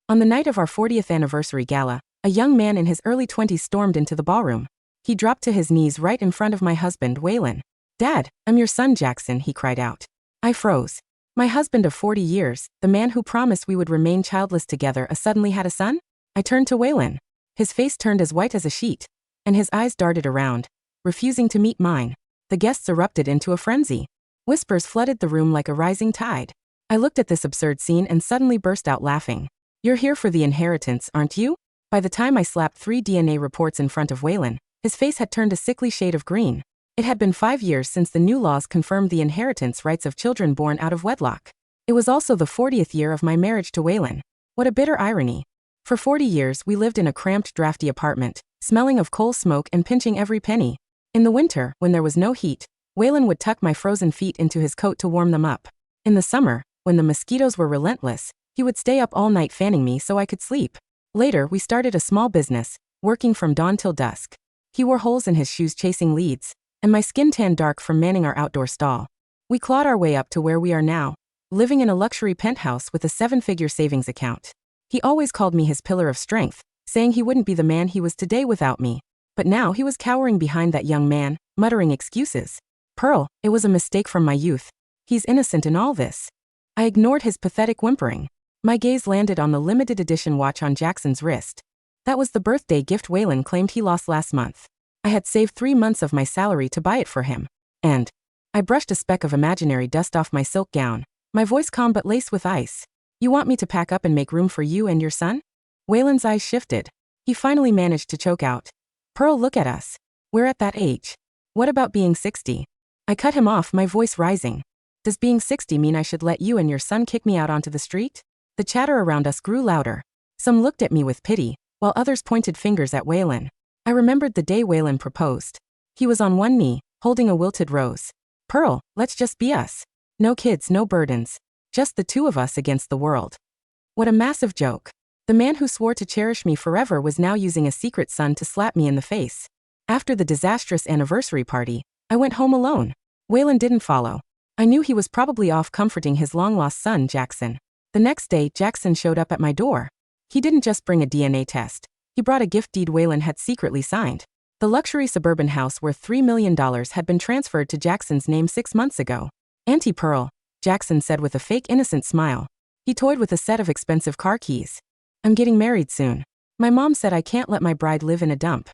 On the night of our 40th anniversary gala, a young man in his early 20s stormed into the ballroom. He dropped to his knees right in front of my husband, Waylon. "Dad, I'm your son, Jaxson," he cried out. I froze. My husband of 40 years, the man who promised we would remain childless together, suddenly had a son? I turned to Waylon. His face turned as white as a sheet, and his eyes darted around, refusing to meet mine. The guests erupted into a frenzy. Whispers flooded the room like a rising tide. I looked at this absurd scene and suddenly burst out laughing. "You're here for the inheritance, aren't you?" By the time I slapped 3 DNA reports in front of Waylon, his face had turned a sickly shade of green. It had been 5 years since the new laws confirmed the inheritance rights of children born out of wedlock. It was also the 40th year of my marriage to Waylon. What a bitter irony. For 40 years we lived in a cramped, drafty apartment, smelling of coal smoke and pinching every penny. In the winter, when there was no heat, Waylon would tuck my frozen feet into his coat to warm them up. In the summer, when the mosquitoes were relentless, he would stay up all night fanning me so I could sleep. Later, we started a small business, working from dawn till dusk. He wore holes in his shoes chasing leads, and my skin tanned dark from manning our outdoor stall. We clawed our way up to where we are now, living in a luxury penthouse with a 7-figure savings account. He always called me his pillar of strength, saying he wouldn't be the man he was today without me. But now he was cowering behind that young man, muttering excuses. "Pearl, it was a mistake from my youth. He's innocent in all this." I ignored his pathetic whimpering. My gaze landed on the limited edition watch on Jaxson's wrist. That was the birthday gift Waylon claimed he lost last month. I had saved 3 months of my salary to buy it for him. And I brushed a speck of imaginary dust off my silk gown, my voice calm but laced with ice. "You want me to pack up and make room for you and your son?" Waylon's eyes shifted. He finally managed to choke out, "Pearl, look at us. We're at that age. What about being 60? I cut him off, my voice rising. "Does being 60 mean I should let you and your son kick me out onto the street?" The chatter around us grew louder. Some looked at me with pity, while others pointed fingers at Waylon. I remembered the day Waylon proposed. He was on one knee, holding a wilted rose. "Pearl, let's just be us. No kids, no burdens. Just the 2 of us against the world." What a massive joke. The man who swore to cherish me forever was now using a secret son to slap me in the face. After the disastrous anniversary party, I went home alone. Waylon didn't follow. I knew he was probably off comforting his long-lost son, Jaxson. The next day, Jaxson showed up at my door. He didn't just bring a DNA test. He brought a gift deed Waylon had secretly signed. The luxury suburban house worth $3 million had been transferred to Jackson's name 6 months ago. "Auntie Pearl," Jaxson said with a fake innocent smile. He toyed with a set of expensive car keys. "I'm getting married soon. My mom said I can't let my bride live in a dump."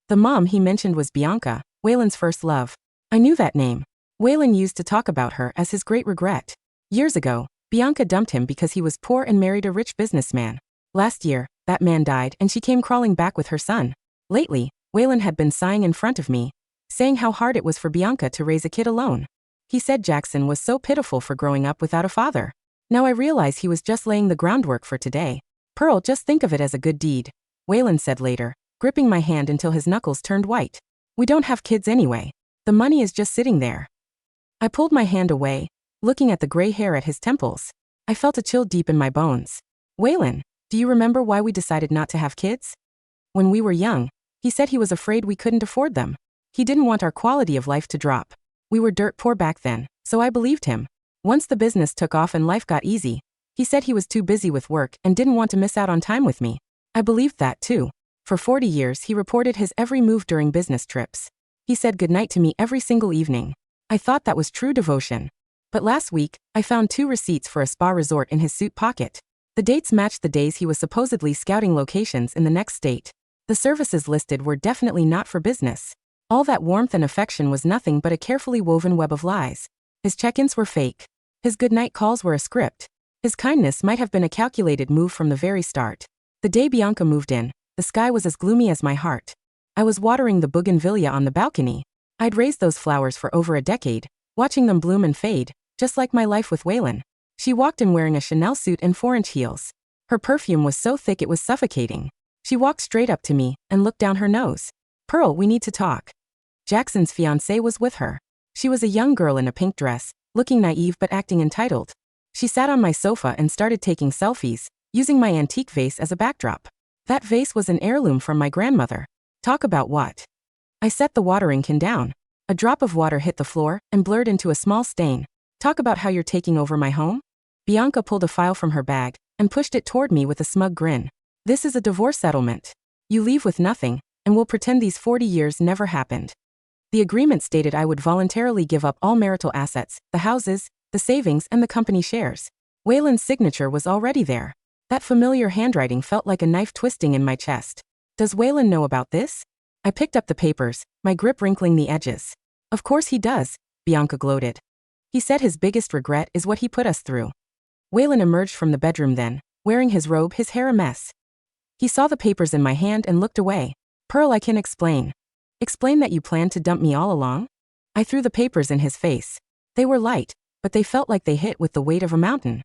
The mom he mentioned was Bianca, Waylon's first love. I knew that name. Waylon used to talk about her as his great regret. Years ago, Bianca dumped him because he was poor and married a rich businessman. Last year, that man died and she came crawling back with her son. Lately, Waylon had been sighing in front of me, saying how hard it was for Bianca to raise a kid alone. He said Jaxson was so pitiful for growing up without a father. Now I realize he was just laying the groundwork for today. "Pearl, just think of it as a good deed," Waylon said later, gripping my hand until his knuckles turned white. "We don't have kids anyway. The money is just sitting there." I pulled my hand away, looking at the gray hair at his temples. I felt a chill deep in my bones. "Waylon, do you remember why we decided not to have kids? When we were young, he said he was afraid we couldn't afford them. He didn't want our quality of life to drop. We were dirt poor back then, so I believed him. Once the business took off and life got easy, he said he was too busy with work and didn't want to miss out on time with me. I believed that too. For 40 years he reported his every move during business trips. He said goodnight to me every single evening. I thought that was true devotion. But last week, I found 2 receipts for a spa resort in his suit pocket. The dates matched the days he was supposedly scouting locations in the next state. The services listed were definitely not for business. All that warmth and affection was nothing but a carefully woven web of lies. His check-ins were fake. His goodnight calls were a script. His kindness might have been a calculated move from the very start. The day Bianca moved in, the sky was as gloomy as my heart. I was watering the bougainvillea on the balcony. I'd raised those flowers for over a decade, watching them bloom and fade, just like my life with Waylon. She walked in wearing a Chanel suit and 4-inch heels. Her perfume was so thick it was suffocating. She walked straight up to me and looked down her nose. "Pearl, we need to talk." Jaxson's fiancée was with her. She was a young girl in a pink dress, looking naive but acting entitled. She sat on my sofa and started taking selfies, using my antique vase as a backdrop. That vase was an heirloom from my grandmother. Talk about what? I set the watering can down. A drop of water hit the floor and blurred into a small stain. "Talk about how you're taking over my home?" Bianca pulled a file from her bag and pushed it toward me with a smug grin. This is a divorce settlement. You leave with nothing, and we'll pretend these 40 years never happened. The agreement stated I would voluntarily give up all marital assets, the houses, the savings, and the company shares. Waylon's signature was already there. That familiar handwriting felt like a knife twisting in my chest. Does Waylon know about this? I picked up the papers, my grip wrinkling the edges. Of course he does, Bianca gloated. He said his biggest regret is what he put us through. Waylon emerged from the bedroom then, wearing his robe, his hair a mess. He saw the papers in my hand and looked away. Pearl, I can explain. Explain that you planned to dump me all along? I threw the papers in his face. They were light, but they felt like they hit with the weight of a mountain.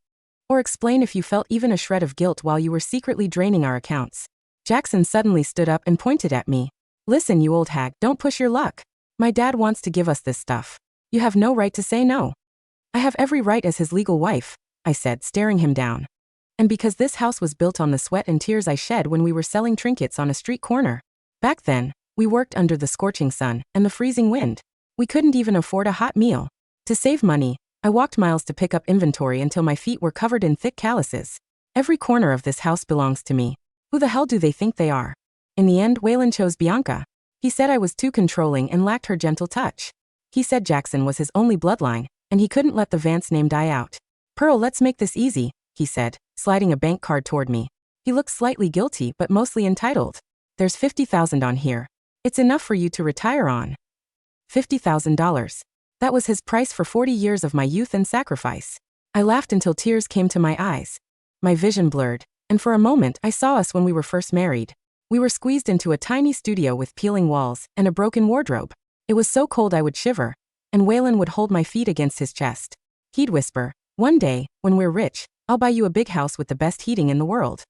Or explain if you felt even a shred of guilt while you were secretly draining our accounts. Jaxson suddenly stood up and pointed at me. Listen, you old hag, don't push your luck. My dad wants to give us this stuff. You have no right to say no. I have every right as his legal wife, I said, staring him down. And because this house was built on the sweat and tears I shed when we were selling trinkets on a street corner. Back then, we worked under the scorching sun and the freezing wind. We couldn't even afford a hot meal. To save money, I walked miles to pick up inventory until my feet were covered in thick calluses. Every corner of this house belongs to me. Who the hell do they think they are? In the end, Waylon chose Bianca. He said I was too controlling and lacked her gentle touch. He said Jaxson was his only bloodline, and he couldn't let the Vance name die out. Pearl, let's make this easy, he said, sliding a bank card toward me. He looked slightly guilty but mostly entitled. There's $50,000 on here. It's enough for you to retire on. $50,000. That was his price for 40 years of my youth and sacrifice. I laughed until tears came to my eyes. My vision blurred, and for a moment I saw us when we were first married. We were squeezed into a tiny studio with peeling walls and a broken wardrobe. It was so cold I would shiver, and Waylon would hold my feet against his chest. He'd whisper, "One day, when we're rich, I'll buy you a big house with the best heating in the world."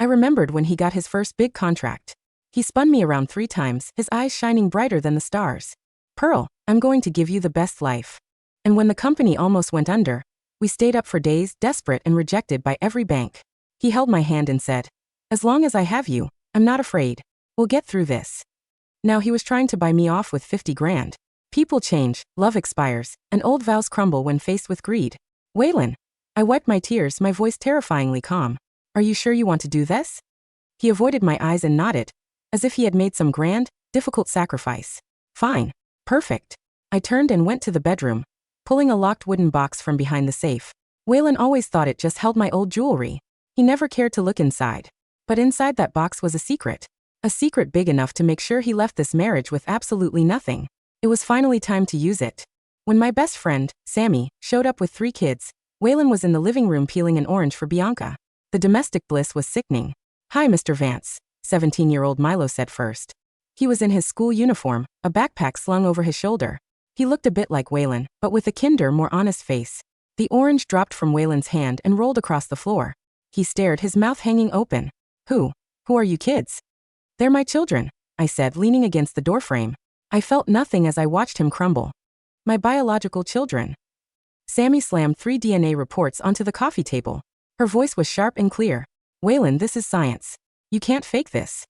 I remembered when he got his first big contract. He spun me around 3 times, his eyes shining brighter than the stars. "Pearl, I'm going to give you the best life." And when the company almost went under, we stayed up for days, desperate and rejected by every bank. He held my hand and said, "As long as I have you, I'm not afraid. We'll get through this." Now he was trying to buy me off with 50 grand. People change, love expires, and old vows crumble when faced with greed. Waylon. I wiped my tears, my voice terrifyingly calm. "Are you sure you want to do this?" He avoided my eyes and nodded, as if he had made some grand, difficult sacrifice. "Fine. Perfect." I turned and went to the bedroom, pulling a locked wooden box from behind the safe. Waylon always thought it just held my old jewelry. He never cared to look inside. But inside that box was a secret. A secret big enough to make sure he left this marriage with absolutely nothing. It was finally time to use it. When my best friend, Sammy, showed up with 3 kids, Waylon was in the living room peeling an orange for Bianca. The domestic bliss was sickening. "Hi, Mr. Vance," 17-year-old Milo said first. He was in his school uniform, a backpack slung over his shoulder. He looked a bit like Waylon, but with a kinder, more honest face. The orange dropped from Waylon's hand and rolled across the floor. He stared, his mouth hanging open. Who are you kids?" "They're my children," I said, leaning against the doorframe. I felt nothing as I watched him crumble. "My biological children." Sammy slammed 3 DNA reports onto the coffee table. Her voice was sharp and clear. "Waylon, this is science. You can't fake this."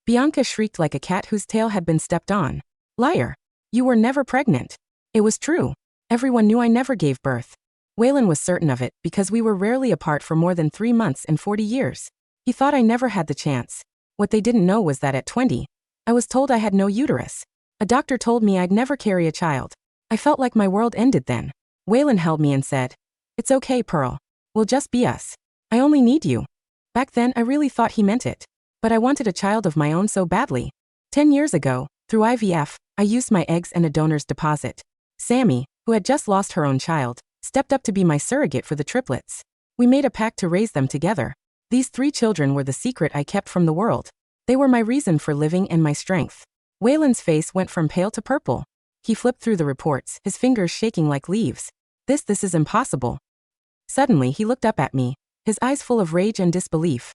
Bianca shrieked like a cat whose tail had been stepped on. "Liar. You were never pregnant." It was true. Everyone knew I never gave birth. Waylon was certain of it because we were rarely apart for more than 3 months in 40 years. He thought I never had the chance. What they didn't know was that at 20, I was told I had no uterus. A doctor told me I'd never carry a child. I felt like my world ended then. Waylon held me and said, "It's okay, Pearl. We'll just be us. I only need you." Back then, I really thought he meant it. But I wanted a child of my own so badly. 10 years ago, through IVF, I used my eggs and a donor's deposit. Sammy, who had just lost her own child, stepped up to be my surrogate for the triplets. We made a pact to raise them together. These 3 children were the secret I kept from the world. They were my reason for living and my strength. Waylon's face went from pale to purple. He flipped through the reports, his fingers shaking like leaves. This is impossible." Suddenly he looked up at me, his eyes full of rage and disbelief.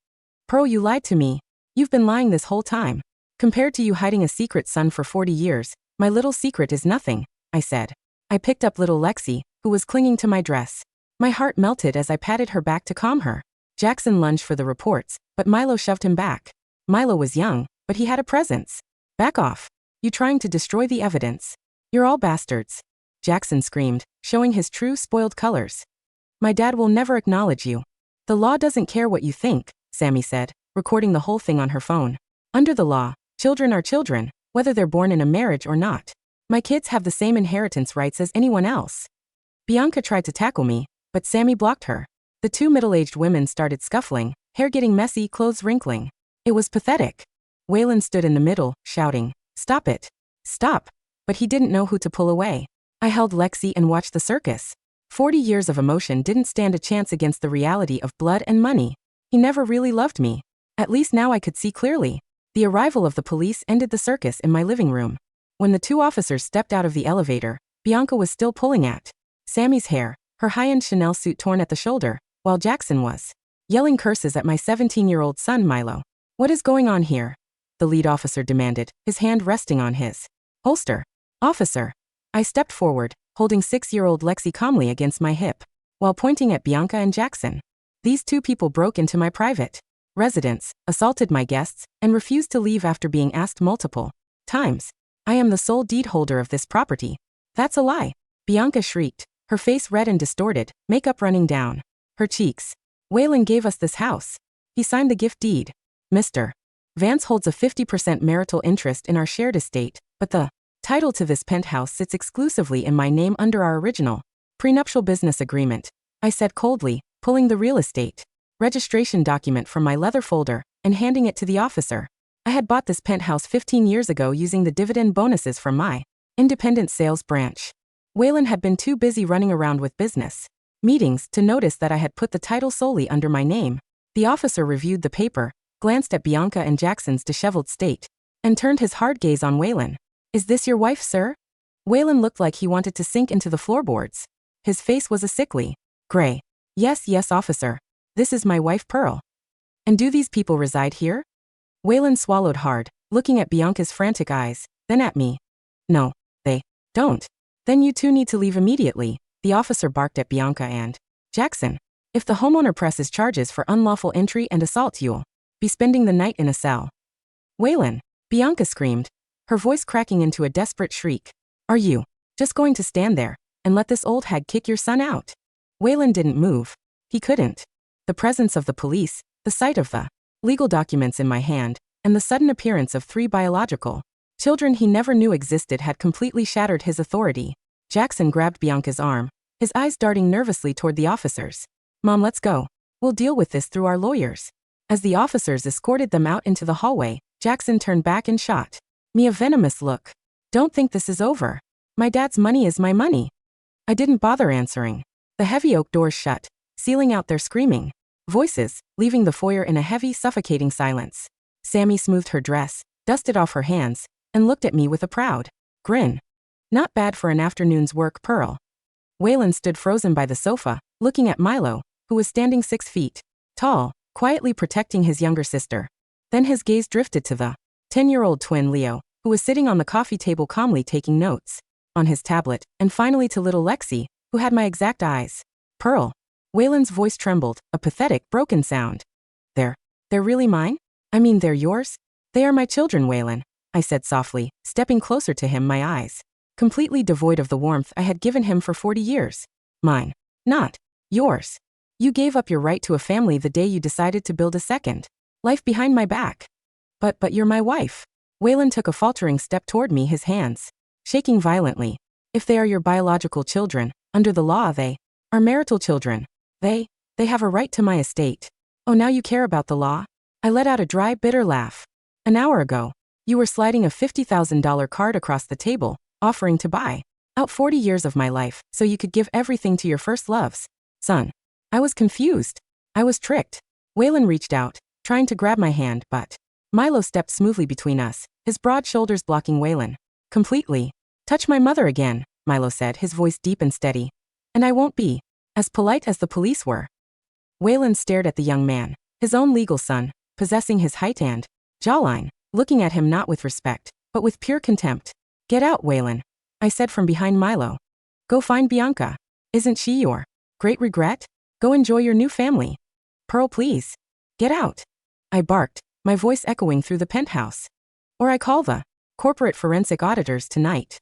"Pearl, you lied to me. You've been lying this whole time. Compared to you hiding a secret son for 40 years, my little secret is nothing," I said. I picked up little Lexi, who was clinging to my dress. My heart melted as I patted her back to calm her. Jaxson lunged for the reports, but Milo shoved him back. Milo was young, but he had a presence. "Back off. You trying to destroy the evidence. You're all bastards," Jaxson screamed, showing his true spoiled colors. "My dad will never acknowledge you." The law doesn't care what you think, Sammy said, recording the whole thing on her phone. Under the law, children are children, whether they're born in a marriage or not. My kids have the same inheritance rights as anyone else. Bianca tried to tackle me, but Sammy blocked her. The two middle-aged women started scuffling, hair getting messy, clothes wrinkling. It was pathetic. Waylon stood in the middle, shouting, "Stop it. Stop." But he didn't know who to pull away. I held Lexi and watched the circus. 40 years of emotion didn't stand a chance against the reality of blood and money. He never really loved me. At least now I could see clearly. The arrival of the police ended the circus in my living room. When the two officers stepped out of the elevator, Bianca was still pulling at Sammy's hair, her high-end Chanel suit torn at the shoulder, while Jaxson was yelling curses at my 17-year-old son Milo. "What is going on here?" the lead officer demanded, his hand resting on his holster. "Officer." I stepped forward, holding 6-year-old Lexi calmly against my hip, while pointing at Bianca and Jaxson. These two people broke into my private residence, assaulted my guests, and refused to leave after being asked multiple times. "I am the sole deed holder of this property." "That's a lie," Bianca shrieked, her face red and distorted, makeup running down her cheeks. "Waylon gave us this house. He signed the gift deed. Mr. Vance holds a 50% marital interest in our shared estate, but the title to this penthouse sits exclusively in my name under our original prenuptial business agreement," I said coldly, pulling the real estate registration document from my leather folder and handing it to the officer. I had bought this penthouse 15 years ago using the dividend bonuses from my independent sales branch. Waylon had been too busy running around with business meetings to notice that I had put the title solely under my name. The officer reviewed the paper, glanced at Bianca and Jackson's disheveled state, and turned his hard gaze on Waylon. "Is this your wife, sir?" Waylon looked like he wanted to sink into the floorboards. His face was a sickly gray. Yes, officer. This is my wife Pearl." "And do these people reside here?" Waylon swallowed hard, looking at Bianca's frantic eyes, then at me. "No, they don't." "Then you two need to leave immediately," the officer barked at Bianca and Jaxson. "If the homeowner presses charges for unlawful entry and assault, you'll be spending the night in a cell." "Waylon," Bianca screamed, her voice cracking into a desperate shriek. "Are you just going to stand there and let this old hag kick your son out?" Waylon didn't move. He couldn't. The presence of the police, the sight of the legal documents in my hand, and the sudden appearance of 3 biological children he never knew existed had completely shattered his authority. Jaxson grabbed Bianca's arm, his eyes darting nervously toward the officers. "Mom, let's go. We'll deal with this through our lawyers." As the officers escorted them out into the hallway, Jaxson turned back and shot me a venomous look. "Don't think this is over. My dad's money is my money." I didn't bother answering. The heavy oak doors shut, sealing out their screaming voices, leaving the foyer in a heavy, suffocating silence. Sammy smoothed her dress, dusted off her hands, and looked at me with a proud grin. "Not bad for an afternoon's work, Pearl." Waylon stood frozen by the sofa, looking at Milo, who was standing 6 feet tall, quietly protecting his younger sister. Then his gaze drifted to the 10-year-old twin Leo, who was sitting on the coffee table calmly taking notes on his tablet, and finally to little Lexi, who had my exact eyes. "Pearl." Waylon's voice trembled, a pathetic, broken sound. They're really mine? I mean, they're yours?" "They are my children, Waylon," I said softly, stepping closer to him, my eyes completely devoid of the warmth I had given him for 40 years. "Mine. Not yours. You gave up your right to a family the day you decided to build a second life behind my back." But you're my wife." Waylon took a faltering step toward me, his hands shaking violently. "If they are your biological children, under the law they are marital children. They have a right to my estate." "Oh, now you care about the law?" I let out a dry, bitter laugh. "An hour ago, you were sliding a $50,000 card across the table, offering to buy out 40 years of my life so you could give everything to your first loves, son." I was confused. I was tricked. Waylon reached out, trying to grab my hand, but Milo stepped smoothly between us, his broad shoulders blocking Waylon completely. "Touch my mother again," Milo said, his voice deep and steady. "And I won't be as polite as the police were." Waylon stared at the young man, his own legal son, possessing his height and jawline, looking at him not with respect, but with pure contempt. "Get out, Waylon," I said from behind Milo. "Go find Bianca. Isn't she your great regret? Go enjoy your new family. Pearl, please. Get out." I barked, my voice echoing through the penthouse. "Or I call the corporate forensic auditors tonight."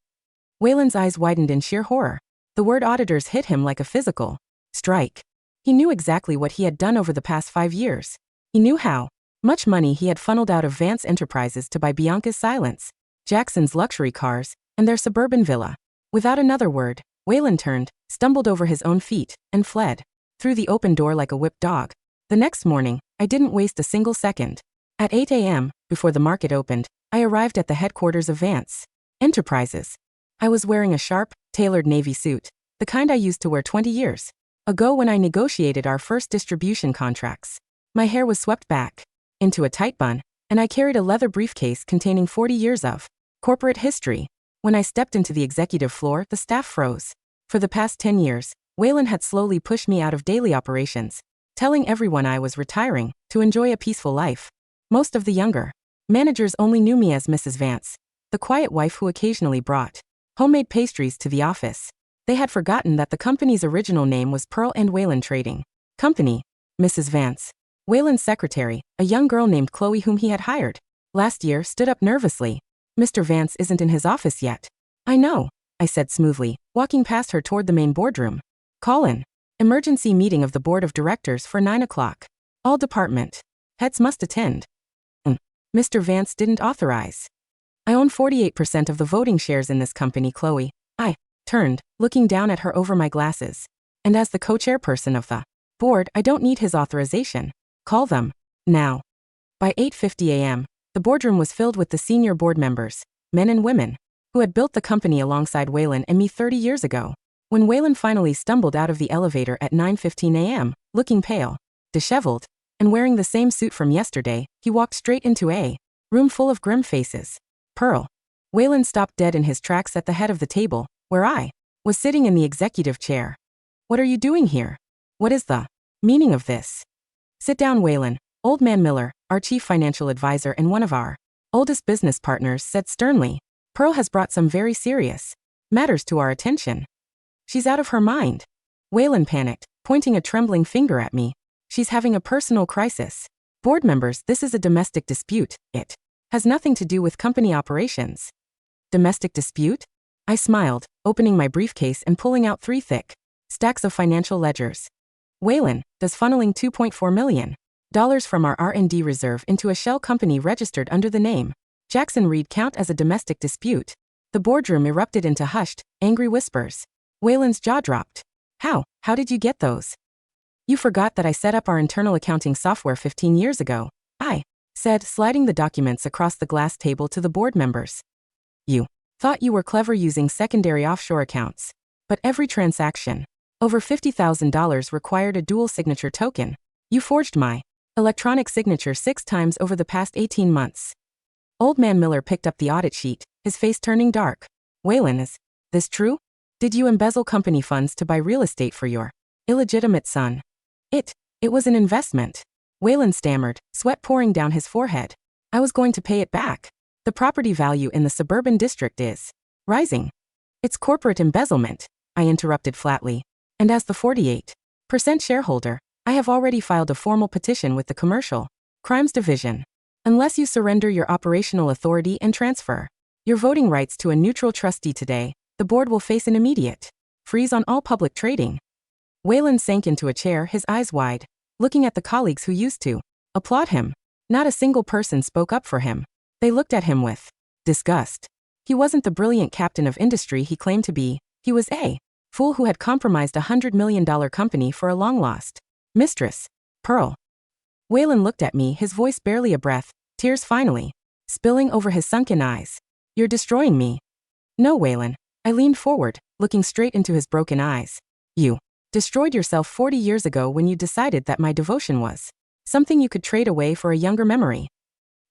Waylon's eyes widened in sheer horror. The word auditors hit him like a physical strike. He knew exactly what he had done over the past 5 years. He knew how much money he had funneled out of Vance Enterprises to buy Bianca's silence, Jackson's luxury cars, and their suburban villa. Without another word, Waylon turned, stumbled over his own feet, and fled through the open door like a whipped dog. The next morning, I didn't waste a single second. At 8 a.m., before the market opened, I arrived at the headquarters of Vance Enterprises. I was wearing a sharp, tailored navy suit, the kind I used to wear 20 years ago when I negotiated our first distribution contracts. My hair was swept back into a tight bun, and I carried a leather briefcase containing 40 years of corporate history. When I stepped into the executive floor, the staff froze. For the past 10 years, Waylon had slowly pushed me out of daily operations, telling everyone I was retiring to enjoy a peaceful life. Most of the younger managers only knew me as Mrs. Vance, the quiet wife who occasionally brought homemade pastries to the office. They had forgotten that the company's original name was Pearl and Waylon Trading Company. Mrs. Vance, Waylon's secretary, a young girl named Chloe whom he had hired last year, stood up nervously. Mr. Vance isn't in his office yet. I know, I said smoothly, walking past her toward the main boardroom. Call in. Emergency meeting of the board of directors for 9 o'clock. All department heads must attend. Mr. Vance didn't authorize. I own 48% of the voting shares in this company, Chloe. I turned, looking down at her over my glasses. And as the co-chairperson of the board, I don't need his authorization. Call them now. By 8:50 a.m., the boardroom was filled with the senior board members, men and women, who had built the company alongside Waylon and me 30 years ago. When Waylon finally stumbled out of the elevator at 9:15 a.m., looking pale, disheveled, and wearing the same suit from yesterday, he walked straight into a room full of grim faces. Pearl. Waylon stopped dead in his tracks at the head of the table, where I was sitting in the executive chair. What are you doing here? What is the meaning of this? Sit down, Waylon. Old man Miller, our chief financial advisor and one of our oldest business partners, said sternly. Pearl has brought some very serious matters to our attention. She's out of her mind. Waylon panicked, pointing a trembling finger at me. She's having a personal crisis. Board members, this is a domestic dispute. It has nothing to do with company operations. Domestic dispute? I smiled, opening my briefcase and pulling out 3 thick stacks of financial ledgers. Waylon, does funneling $2.4 million from our R&D reserve into a shell company registered under the name Jaxson Reed count as a domestic dispute? The boardroom erupted into hushed, angry whispers. Waylon's jaw dropped. How did you get those? You forgot that I set up our internal accounting software 15 years ago, I said, sliding the documents across the glass table to the board members. You thought you were clever using secondary offshore accounts. But every transaction over $50,000 required a dual signature token. You forged my electronic signature 6 times over the past 18 months. Old man Miller picked up the audit sheet, his face turning dark. Waylon, is this true? Did you embezzle company funds to buy real estate for your illegitimate son? It was an investment. Waylon stammered, sweat pouring down his forehead. I was going to pay it back. The property value in the suburban district is rising. It's corporate embezzlement, I interrupted flatly. And as the 48% shareholder, I have already filed a formal petition with the Commercial Crimes Division. Unless you surrender your operational authority and transfer your voting rights to a neutral trustee today, the board will face an immediate freeze on all public trading. Waylon sank into a chair, his eyes wide, looking at the colleagues who used to applaud him. Not a single person spoke up for him. They looked at him with disgust. He wasn't the brilliant captain of industry he claimed to be. He was a fool who had compromised a $100 million company for a long-lost mistress, Pearl. Waylon looked at me, his voice barely a breath, tears finally spilling over his sunken eyes. You're destroying me. No, Waylon. I leaned forward, looking straight into his broken eyes. You destroyed yourself 40 years ago when you decided that my devotion was something you could trade away for a younger memory.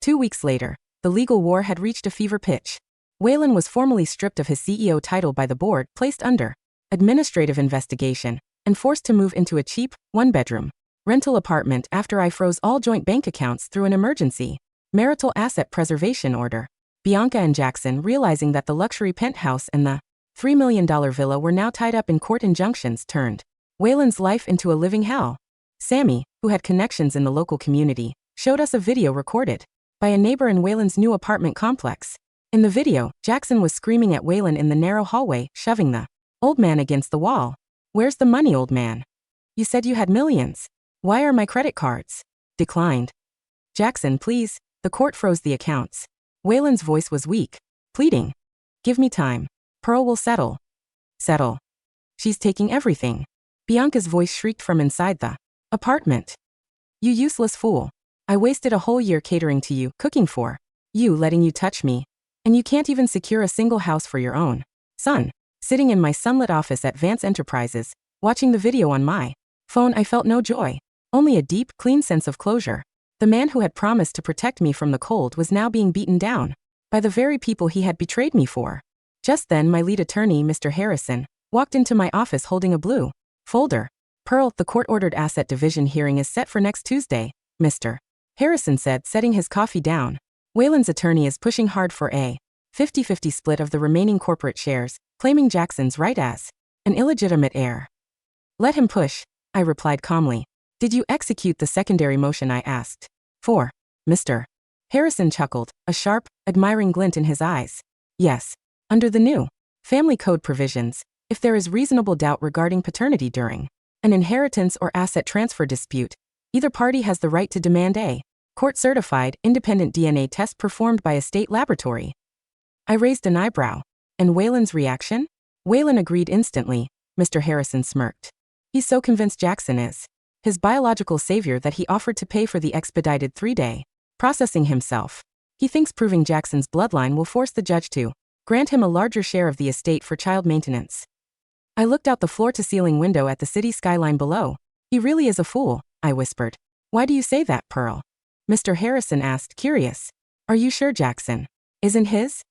2 weeks later, the legal war had reached a fever pitch. Waylon was formally stripped of his CEO title by the board, placed under administrative investigation, and forced to move into a cheap, 1-bedroom rental apartment after I froze all joint bank accounts through an emergency marital asset preservation order. Bianca and Jaxson, realizing that the luxury penthouse and the $3 million villa were now tied up in court injunctions, turned Waylon's life into a living hell. Sammy, who had connections in the local community, showed us a video recorded by a neighbor in Waylon's new apartment complex. In the video, Jaxson was screaming at Waylon in the narrow hallway, shoving the old man against the wall. Where's the money, old man? You said you had millions. Why are my credit cards declined? Jaxson, please. The court froze the accounts. Waylon's voice was weak, pleading. Give me time. Pearl will settle. Settle. She's taking everything. Bianca's voice shrieked from inside the apartment. You useless fool. I wasted a whole year catering to you, cooking for you, letting you touch me. And you can't even secure a single house for your own son. Sitting in my sunlit office at Vance Enterprises, watching the video on my phone, I felt no joy, only a deep, clean sense of closure. The man who had promised to protect me from the cold was now being beaten down by the very people he had betrayed me for. Just then, my lead attorney, Mr. Harrison, walked into my office holding a blue folder. Pearl, the court-ordered asset division hearing is set for next Tuesday, Mr. Harrison said, setting his coffee down. Waylon's attorney is pushing hard for a 50-50 split of the remaining corporate shares, claiming Jackson's right as an illegitimate heir. Let him push, I replied calmly. Did you execute the secondary motion I asked for, Mr. Harrison chuckled, a sharp, admiring glint in his eyes. Yes. Under the new family code provisions, if there is reasonable doubt regarding paternity during an inheritance or asset transfer dispute, either party has the right to demand a court-certified, independent DNA test performed by a state laboratory. I raised an eyebrow. And Waylon's reaction? Waylon agreed instantly, Mr. Harrison smirked. He's so convinced Jaxson is his biological savior that he offered to pay for the expedited 3-day processing himself. He thinks proving Jackson's bloodline will force the judge to grant him a larger share of the estate for child maintenance. I looked out the floor-to-ceiling window at the city skyline below. He really is a fool, I whispered. Why do you say that, Pearl? Mr. Harrison asked, curious. Are you sure Jaxson isn't his?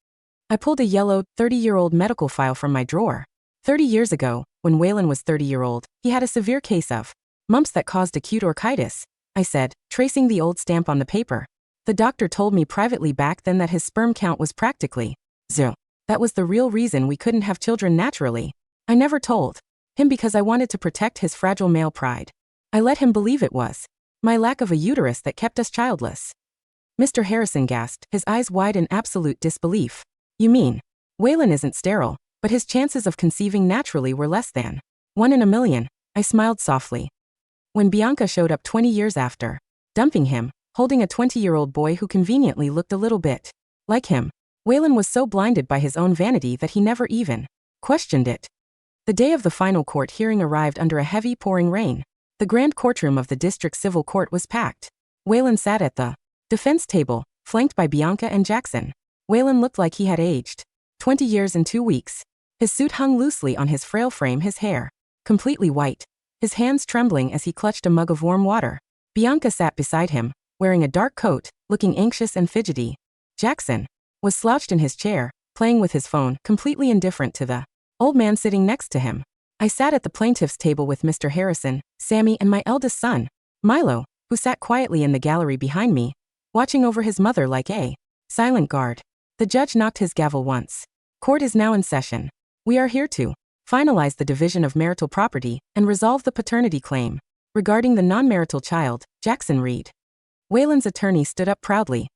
I pulled a yellow, 30-year-old medical file from my drawer. 30 years ago, when Waylon was 30-year-old, he had a severe case of mumps that caused acute orchitis, I said, tracing the old stamp on the paper. The doctor told me privately back then that his sperm count was practically zero. That was the real reason we couldn't have children naturally. I never told him because I wanted to protect his fragile male pride. I let him believe it was my lack of a uterus that kept us childless. Mr. Harrison gasped, his eyes wide in absolute disbelief. You mean, Waylon isn't sterile, but his chances of conceiving naturally were less than 1 in a million, I smiled softly. When Bianca showed up 20 years after dumping him, holding a 20-year-old boy who conveniently looked a little bit like him, Waylon was so blinded by his own vanity that he never even questioned it. The day of the final court hearing arrived under a heavy pouring rain. The grand courtroom of the district civil court was packed. Waylon sat at the defense table, flanked by Bianca and Jaxson. Waylon looked like he had aged 20 years and 2 weeks. His suit hung loosely on his frail frame, his hair completely white, his hands trembling as he clutched a mug of warm water. Bianca sat beside him, wearing a dark coat, looking anxious and fidgety. Jaxson was slouched in his chair, playing with his phone, completely indifferent to the old man sitting next to him. I sat at the plaintiff's table with Mr. Harrison, Sammy, and my eldest son, Milo, who sat quietly in the gallery behind me, watching over his mother like a silent guard. The judge knocked his gavel once. Court is now in session. We are here to finalize the division of marital property and resolve the paternity claim regarding the non-marital child, Jaxson Reed. Waylon's attorney stood up proudly.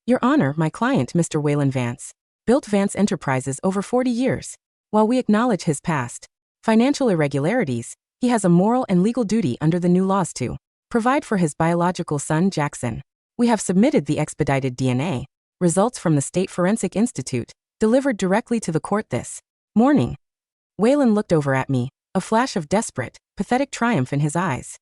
Your Honor, my client, Mr. Waylon Vance, built Vance Enterprises over 40 years. While we acknowledge his past financial irregularities, he has a moral and legal duty under the new laws to provide for his biological son, Jaxson. We have submitted the expedited DNA results from the State Forensic Institute, delivered directly to the court this morning. Waylon looked over at me, a flash of desperate, pathetic triumph in his eyes.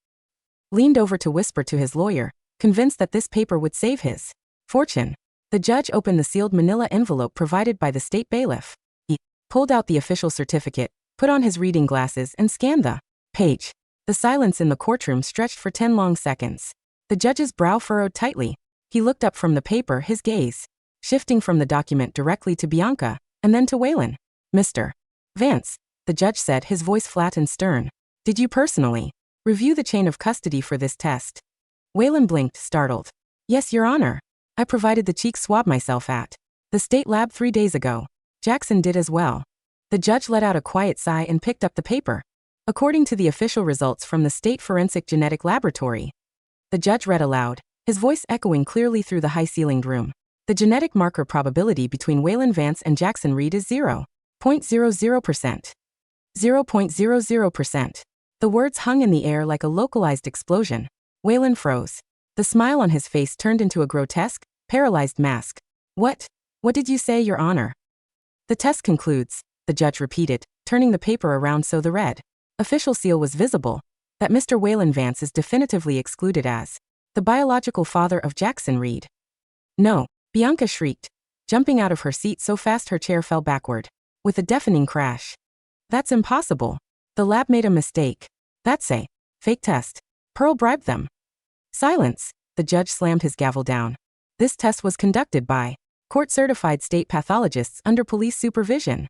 Leaned over to whisper to his lawyer, convinced that this paper would save his fortune. The judge opened the sealed manila envelope provided by the state bailiff. He pulled out the official certificate, put on his reading glasses, and scanned the page. The silence in the courtroom stretched for 10 long seconds. The judge's brow furrowed tightly. He looked up from the paper, his gaze shifting from the document directly to Bianca, and then to Waylon. Mr. Vance, the judge said, his voice flat and stern. Did you personally review the chain of custody for this test? Waylon blinked, startled. Yes, Your Honor. I provided the cheek swab myself at the state lab 3 days ago. Jaxson did as well. The judge let out a quiet sigh and picked up the paper. According to the official results from the State Forensic Genetic Laboratory, the judge read aloud, his voice echoing clearly through the high-ceilinged room. The genetic marker probability between Waylon Vance and Jaxson Reed is 0.00%. 0.00%. The words hung in the air like a localized explosion. Waylon froze. The smile on his face turned into a grotesque, paralyzed mask. What did you say, Your Honor? The test concludes, the judge repeated, turning the paper around so the red official seal was visible, that Mr. Waylon Vance is definitively excluded as the biological father of Jaxson Reed. No, Bianca shrieked, jumping out of her seat so fast her chair fell backward, with a deafening crash. That's impossible. The lab made a mistake. That's a fake test. Pearl bribed them. Silence, the judge slammed his gavel down. This test was conducted by court-certified state pathologists under police supervision.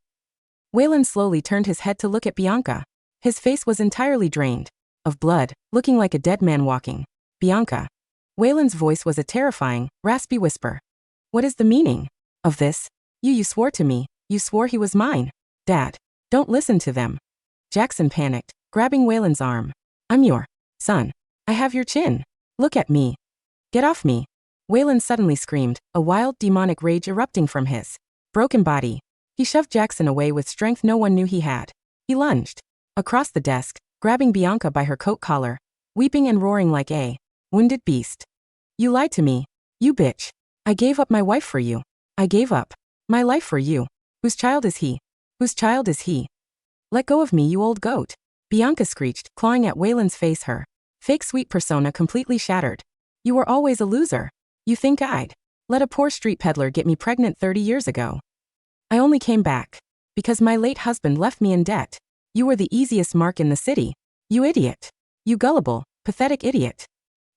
Waylon slowly turned his head to look at Bianca. His face was entirely drained of blood, looking like a dead man walking. Bianca. Waylon's voice was a terrifying, raspy whisper. What is the meaning of this? You swore to me. You swore he was mine. Dad. Don't listen to them. Jaxson panicked, grabbing Waylon's arm. I'm your son. I have your chin. Look at me. Get off me. Waylon suddenly screamed, a wild, demonic rage erupting from his broken body. He shoved Jaxson away with strength no one knew he had. He lunged across the desk, grabbing Bianca by her coat collar, weeping and roaring like a wounded beast. You lied to me. You bitch. I gave up my wife for you. I gave up my life for you. Whose child is he? Whose child is he? Let go of me, you old goat. Bianca screeched, clawing at Waylon's face, her fake sweet persona completely shattered. You were always a loser. You think I'd let a poor street peddler get me pregnant 30 years ago? I only came back because my late husband left me in debt. You were the easiest mark in the city. You idiot. You gullible, pathetic idiot.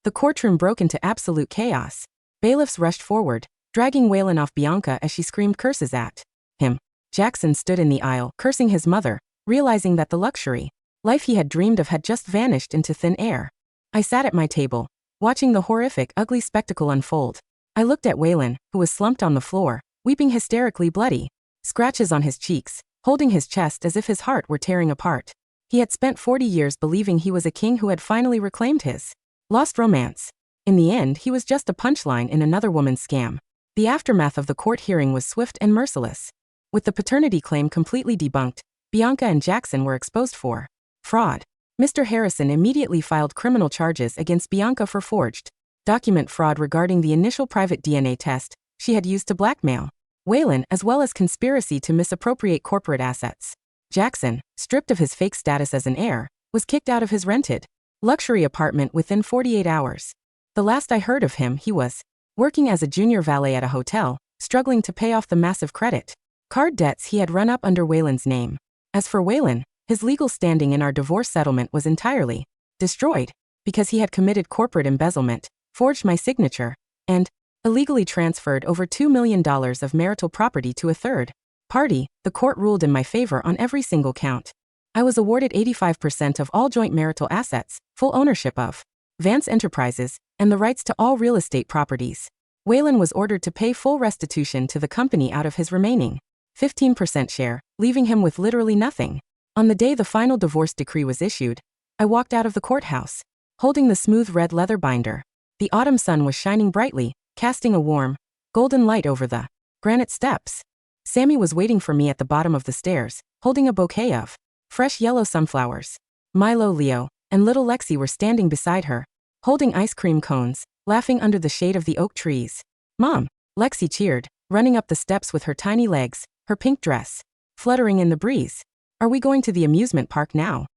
The courtroom broke into absolute chaos. Bailiffs rushed forward, dragging Waylon off Bianca as she screamed curses at him. Jaxson stood in the aisle, cursing his mother, realizing that the luxury life he had dreamed of had just vanished into thin air. I sat at my table, watching the horrific, ugly spectacle unfold. I looked at Waylon, who was slumped on the floor, weeping hysterically, bloody scratches on his cheeks, holding his chest as if his heart were tearing apart. He had spent 40 years believing he was a king who had finally reclaimed his lost romance. In the end, he was just a punchline in another woman's scam. The aftermath of the court hearing was swift and merciless. With the paternity claim completely debunked, Bianca and Jaxson were exposed for fraud. Mr. Harrison immediately filed criminal charges against Bianca for forged document fraud regarding the initial private DNA test she had used to blackmail Waylon, as well as conspiracy to misappropriate corporate assets. Jaxson, stripped of his fake status as an heir, was kicked out of his rented luxury apartment within 48 hours. The last I heard of him, he was working as a junior valet at a hotel, struggling to pay off the massive credit card debts he had run up under Waylon's name. As for Waylon, his legal standing in our divorce settlement was entirely destroyed because he had committed corporate embezzlement, forged my signature, and illegally transferred over $2 million of marital property to a third party. The court ruled in my favor on every single count. I was awarded 85% of all joint marital assets, full ownership of Vance Enterprises, and the rights to all real estate properties. Waylon was ordered to pay full restitution to the company out of his remaining 15% share, leaving him with literally nothing. On the day the final divorce decree was issued, I walked out of the courthouse, holding the smooth red leather binder. The autumn sun was shining brightly, casting a warm, golden light over the granite steps. Sammy was waiting for me at the bottom of the stairs, holding a bouquet of fresh yellow sunflowers. Milo, Leo, and little Lexi were standing beside her, holding ice cream cones, laughing under the shade of the oak trees. Mom, Lexi cheered, running up the steps with her tiny legs, her pink dress fluttering in the breeze. Are we going to the amusement park now?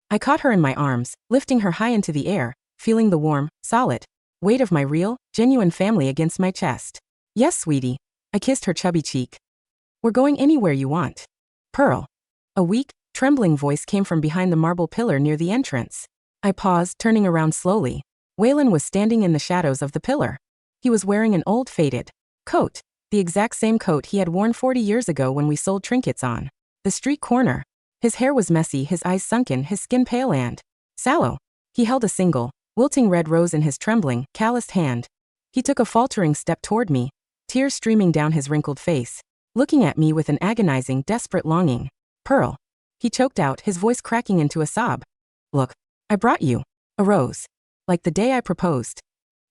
I caught her in my arms, lifting her high into the air, feeling the warm, solid weight of my real, genuine family against my chest. Yes, sweetie. I kissed her chubby cheek. We're going anywhere you want. Pearl. A weak, trembling voice came from behind the marble pillar near the entrance. I paused, turning around slowly. Waylon was standing in the shadows of the pillar. He was wearing an old faded coat, the exact same coat he had worn 40 years ago when we sold trinkets on the street corner. His hair was messy, his eyes sunken, his skin pale and sallow. He held a single, wilting red rose in his trembling, calloused hand. He took a faltering step toward me, tears streaming down his wrinkled face, looking at me with an agonizing, desperate longing. Pearl. He choked out, his voice cracking into a sob. Look, I brought you a rose. Like the day I proposed.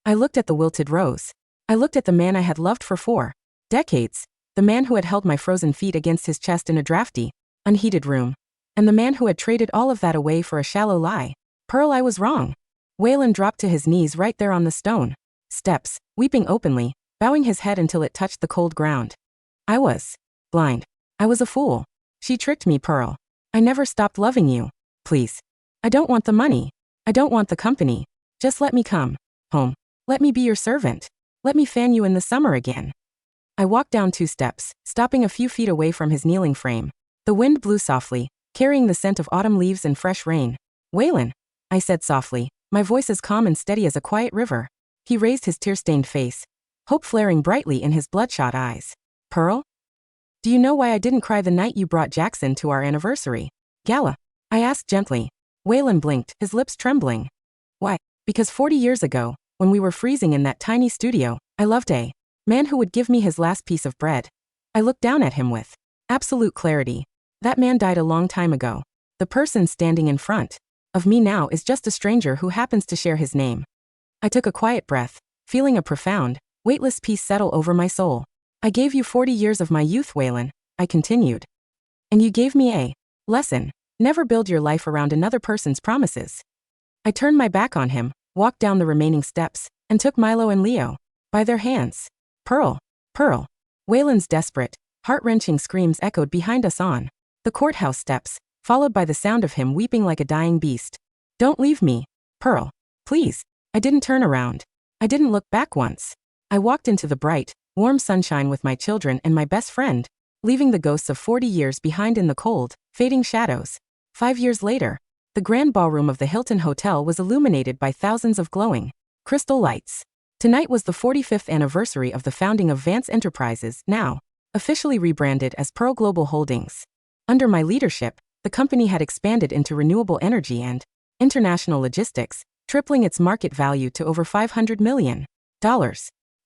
I looked at the wilted rose. I looked at the man I had loved for 4 decades, the man who had held my frozen feet against his chest in a drafty, unheated room. And the man who had traded all of that away for a shallow lie. Pearl, I was wrong. Waylon dropped to his knees right there on the stone steps, weeping openly, bowing his head until it touched the cold ground. I was blind. I was a fool. She tricked me, Pearl. I never stopped loving you. Please. I don't want the money. I don't want the company. Just let me come home. Let me be your servant. Let me fan you in the summer again. I walked down 2 steps, stopping a few feet away from his kneeling frame. The wind blew softly, carrying the scent of autumn leaves and fresh rain. Waylon, I said softly, my voice as calm and steady as a quiet river. He raised his tear-stained face, hope flaring brightly in his bloodshot eyes. Pearl? Do you know why I didn't cry the night you brought Jaxson to our anniversary gala? I asked gently. Waylon blinked, his lips trembling. Why? Because 40 years ago, when we were freezing in that tiny studio, I loved a man who would give me his last piece of bread. I looked down at him with absolute clarity. That man died a long time ago. The person standing in front of me now is just a stranger who happens to share his name. I took a quiet breath, feeling a profound, weightless peace settle over my soul. I gave you 40 years of my youth, Waylon, I continued. And you gave me a lesson. Never build your life around another person's promises. I turned my back on him, walked down the remaining steps, and took Milo and Leo by their hands. Pearl, Pearl. Waylon's desperate, heart-wrenching screams echoed behind us on the courthouse steps, followed by the sound of him weeping like a dying beast. Don't leave me, Pearl. Please. I didn't turn around. I didn't look back once. I walked into the bright, warm sunshine with my children and my best friend, leaving the ghosts of 40 years behind in the cold, fading shadows. 5 years later, the grand ballroom of the Hilton Hotel was illuminated by thousands of glowing crystal lights. Tonight was the 45th anniversary of the founding of Vance Enterprises, now officially rebranded as Pearl Global Holdings. Under my leadership, the company had expanded into renewable energy and international logistics, tripling its market value to over $500 million.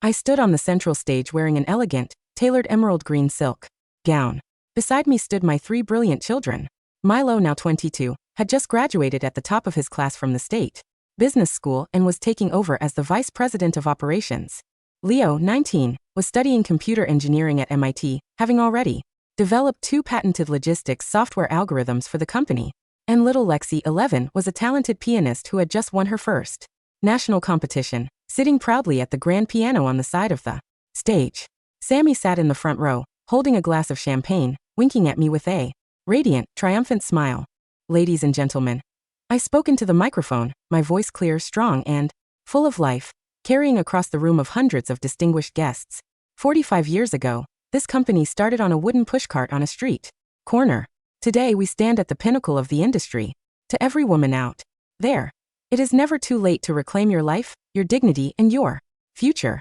I stood on the central stage wearing an elegant, tailored emerald green silk gown. Beside me stood my 3 brilliant children. Milo, now 22, had just graduated at the top of his class from the state business school and was taking over as the vice president of operations. Leo, 19, was studying computer engineering at MIT, having already developed 2 patented logistics software algorithms for the company. And little Lexi, 11, was a talented pianist who had just won her first national competition, sitting proudly at the grand piano on the side of the stage. Sammy sat in the front row, holding a glass of champagne, winking at me with a radiant, triumphant smile. Ladies and gentlemen, I spoke into the microphone, my voice clear, strong, and full of life, carrying across the room of hundreds of distinguished guests. 45 years ago, this company started on a wooden pushcart on a street corner. Today we stand at the pinnacle of the industry. To every woman out there, it is never too late to reclaim your life, your dignity, and your future.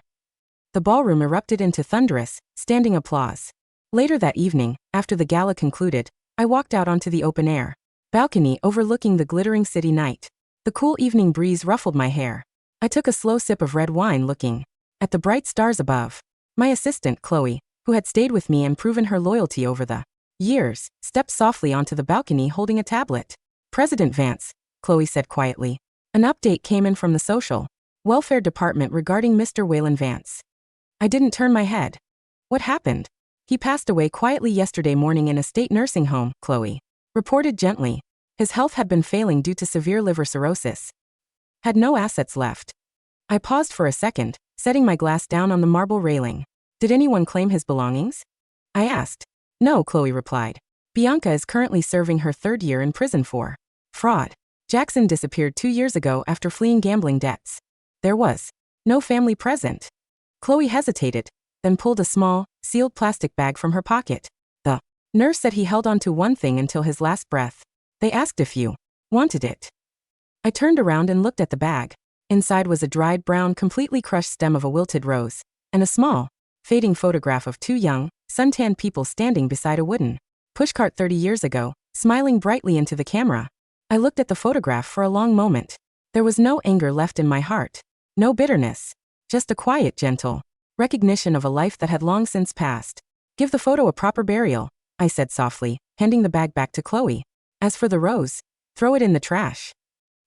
The ballroom erupted into thunderous, standing applause. Later that evening, after the gala concluded, I walked out onto the open-air balcony overlooking the glittering city night. The cool evening breeze ruffled my hair. I took a slow sip of red wine looking at the bright stars above. My assistant, Chloe, who had stayed with me and proven her loyalty over the years, stepped softly onto the balcony holding a tablet. President Vance, Chloe said quietly. An update came in from the social welfare department regarding Mr. Waylon Vance. I didn't turn my head. What happened? He passed away quietly yesterday morning in a state nursing home, Chloe reported gently. His health had been failing due to severe liver cirrhosis. Had no assets left. I paused for a second, setting my glass down on the marble railing. Did anyone claim his belongings? I asked. No, Chloe replied. Bianca is currently serving her 3rd year in prison for fraud. Jaxson disappeared 2 years ago after fleeing gambling debts. There was no family present. Chloe hesitated, then pulled a small, sealed plastic bag from her pocket. The nurse said he held on to one thing until his last breath. They asked if you wanted it. I turned around and looked at the bag. Inside was a dried brown, completely crushed stem of a wilted rose, and a small, fading photograph of 2 young, suntanned people standing beside a wooden pushcart 30 years ago, smiling brightly into the camera. I looked at the photograph for a long moment. There was no anger left in my heart. No bitterness. Just a quiet, gentle recognition of a life that had long since passed. Give the photo a proper burial, I said softly, handing the bag back to Chloe. As for the rose, throw it in the trash.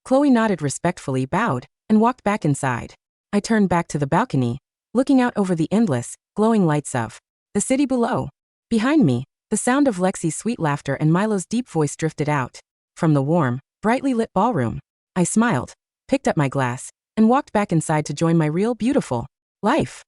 Chloe nodded respectfully, bowed, and walked back inside. I turned back to the balcony, looking out over the endless, glowing lights of the city below. Behind me, The sound of Lexi's sweet laughter and Milo's deep voice drifted out from the warm, brightly lit ballroom. I smiled, picked up my glass, and walked back inside to join my real, beautiful life.